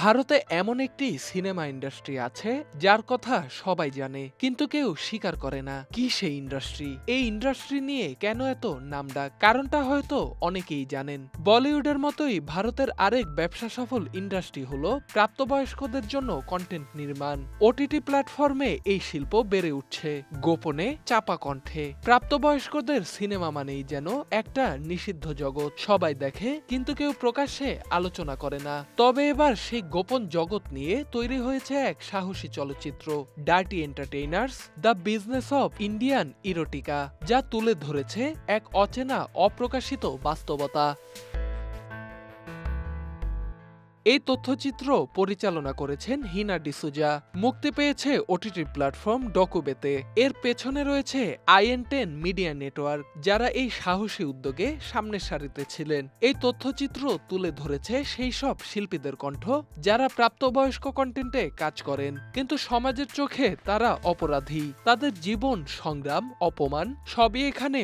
ভারতে এমন একটি সিনেমা ইন্ডাস্ট্রি আছে যার কথা সবাই জানে, কিন্তু কেউ স্বীকার করে না। কি সেই ইন্ডাস্ট্রি? এই ইন্ডাস্ট্রি নিয়ে কেন এত নামডাক? কারণটা হয়তো অনেকেই জানেন। বলিউডের মতোই ভারতের আরেক ব্যবসা সফল ইন্ডাস্ট্রি হলো প্রাপ্তবয়স্কদের জন্য কন্টেন্ট নির্মাণ। ওটিটি প্ল্যাটফর্মে এই শিল্প বেড়ে উঠছে গোপনে, চাপা কণ্ঠে। প্রাপ্তবয়স্কদের সিনেমা মানেই যেন একটা নিষিদ্ধ জগৎ। সবাই দেখে কিন্তু কেউ প্রকাশ্যে আলোচনা করে না। তবে এবার সেই গোপন জগৎ নিয়ে তৈরি হয়েছে এক সাহসী চলচ্চিত্র, dirty entertainers the business of Indian erotica, যা তুলে ধরেছে এক অচেনা অপ্রকাশিত বাস্তবতা। এই তথ্যচিত্র পরিচালনা করেছেন হিনা ডিসুজা। মুক্তি পেয়েছে ওটিটি প্ল্যাটফর্ম ডকুবেতে। এর পেছনে রয়েছে IN10 মিডিয়া নেটওয়ার্ক, যারা এই সাহসী উদ্যোগে সামনের সারিতে ছিলেন। এই তথ্যচিত্র তুলে ধরেছে সেই সব শিল্পীদের কণ্ঠ যারা প্রাপ্তবয়স্ক কন্টেন্টে কাজ করেন, কিন্তু সমাজের চোখে তারা অপরাধী। তাদের জীবন, সংগ্রাম, অপমান সবই এখানে